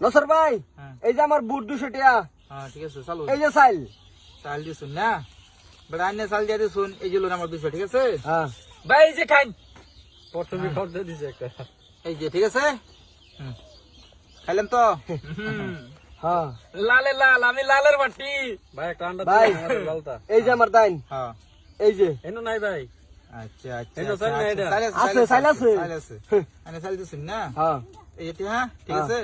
নসর ভাই এই যে আমার বুট 200 টাকা। হ্যাঁ ঠিক আছে চালু। এই যে চাল চাল দিছুন না বেটা আইনে চাল দিয়ে দিছুন এই যে লোন আমার 200 ঠিক আছে। হ্যাঁ ভাই এই যে খান প্রথমে খরচ দিছে একটা এই যে ঠিক আছে খাইলেন তো। হ্যাঁ লালে লাল আমি লালের বাটি ভাই একটা আন্ডা ভাই দিন আমাদের লালটা এই যে আমার দাইন হ্যাঁ এই যে এনো নাই ভাই আচ্ছা আচ্ছা এনো চাল নাই এটা। আছে, চাল আছে। চাল আছে আইনে চাল দিছুন না হ্যাঁ এই যে হ্যাঁ ঠিক আছে।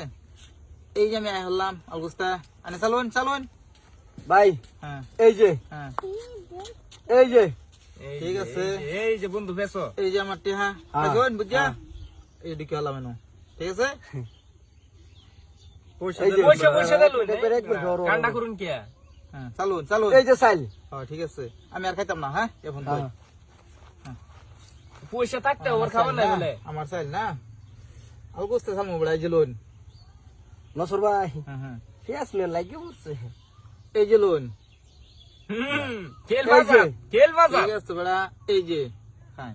এই যে আমি আই হলাম অলগুস্তা আইনে চালুন চালুন। ভাই হ্যাঁ এই যে হ্যাঁ এই যে ঠিক আছে। এই যে বন্ধু বেসো এই যে আমার টিহা বুঝুন বুঝা এই দিকে হলাম এনো ঠিক আছে। পয়সা এই যে দিলে পয়সা পয়সা দিলুন একবার ধরো। কান্ডা করুন কি হ্যাঁ চালুন চালুন। এই যে চাল হ্যাঁ ঠিক আছে আমি আর খাইতাম না হ্যাঁ এখন তো হ্যাঁ পয়সা থাকতে ওর খাবার নাই বলে আমার চাইল না অলগুস্তা চালমু বড়াই যে লোন। নসর ভাই হ্যাঁ হ্যাঁ ফেস নে লাগে বলছে এই যে লোন খেল এই বাজা যে। খেল বাজা ঠিক আছে বেড়া এই যে খান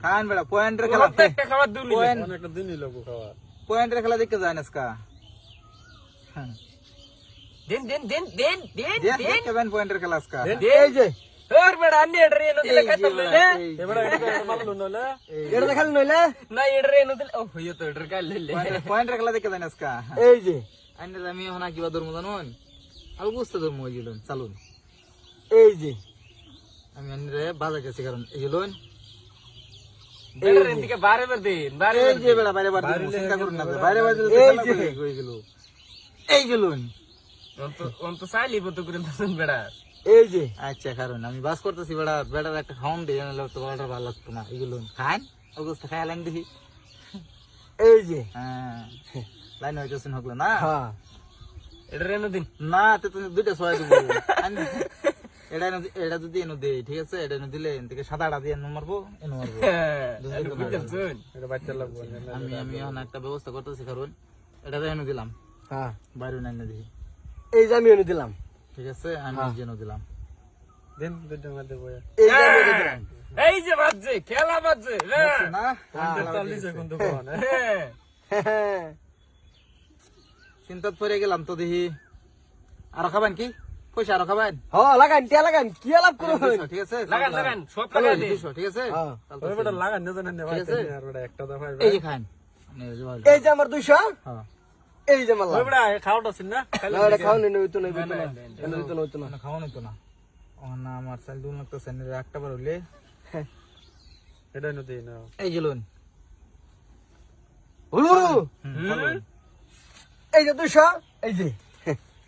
খান বেড়া পয়েন্টের খেলা প্রত্যেকটা খাবার দুলি পয়েন্ট অনেকটা দিনই লোক খাওয়া পয়েন্টের খেলা দেখতে যায় না আজকা। দেন দেন দেন দেন দেন দেন দেখবেন পয়েন্টের খেলা আজকা। এই যে ওর বড় আন্নি এডরে এনো দিলে খাইতাম না এবারে এটা মারলো নলে এটা দেখাল নইলে না এডরে এনো দিলে ও হইতো তো এডর কাল লে পয়েন্টের খেলা দেখতে যায় না আজকা। এই যে আইনে আমি হনা কিবা ধর্ম জানুন অলগুস্তা ধর্ম ওই যে লোন চালুন। এই যে আমি আইনে বাজা গেছি কারণ এই যে লোন এডর এদিকে বারে বার দেন বারে এই যে বেড়া বাইরে বার দিবো, চিন্তা করুন না বাইরে বার দিলে এই খেলা যে। হয়ে গেল এই যে লোন। অন্ত সাইলি বতো করে দছেন বেড়া এই যে আচ্ছা কারণ আমি বাস করতেছি বেড়া বেড়ার একটা খাওয়ান দিয়ে জানালে তো বেড়াটা ভালো লাগতো না এগুলো খান অবস্থা খাই লাইন দেখি। এই যে হ্যাঁ লাইন হইতেছেন হকলো না হ্যাঁ এডর এনো দিন না তো তুমি দুইটা সবাই দেবো এটা এটা যদি এনে দেই ঠিক আছে এটা এনে দিলে এন থেকে সাদাটা দিয়ে এনে মারবো এনে মারবো। বুঝছেন এটা বাচ্চা লাগবে আমি আমি এখন একটা ব্যবস্থা করতেছি কারণ এটা এনে দিলাম হ্যাঁ বাইরে না এনে দেখি এই যে আমি এনে দিলাম ঠিক আছে আমি যেন দিলাম দিন দুইটা মধ্যে বয়া এই যে আমি এনে দিলাম এই যে বাজছে খেলা বাজছে না চাল দিছে কিন্তু কোন হ্যাঁ চিন্তা পড়ে গেলাম তো দেখি আরো খাবেন কি পয়সা আরো খাবেন হ্যাঁ লাগান টিয়া লাগান কি লাভ করুন ঠিক আছে লাগান লাগান সব লাগান দিন 200 ঠিক আছে হ্যাঁ ওই বেটা লাগান না জানেন ভাই ঠিক আছে। আর বেটা একটা দফা এই যে খান এই যে আমার 200 হ্যাঁ এই যে মাল্লা ওই বেটা খাওয়াটা ছিল না না এটা খাও নি নইতো না নইতো না না খাওয়ানো তো না ও না আমার চাল দুন লাগতেছে না একটা বার হইলে এটা নদী না এই যে লোন হুলু এই যে 200 এই যে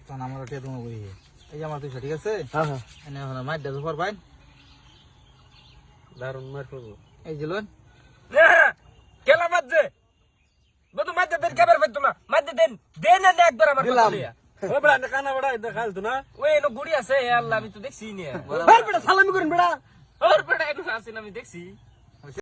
তখন আমার ওটা তোমার বই এই যে আমার 200 ঠিক আছে হ্যাঁ হ্যাঁ এনে এখন মার দেবো পর ভাই দারুন মার করবো এই যে লোন খেলা বাজছে বতো মাঝে দেন কেবার পাইতো না মাঝে দেন দেন না একবার আমার দিলাম। কথা লিয়া ওই বেটা কানা বেটা এটা খাইতো না ওই এনো গুড়ি আছে আল্লাহ আমি তো দেখছি নি বেটা সালামি করেন বেটা ওর বেটা এনো আছে না আমি দেখছি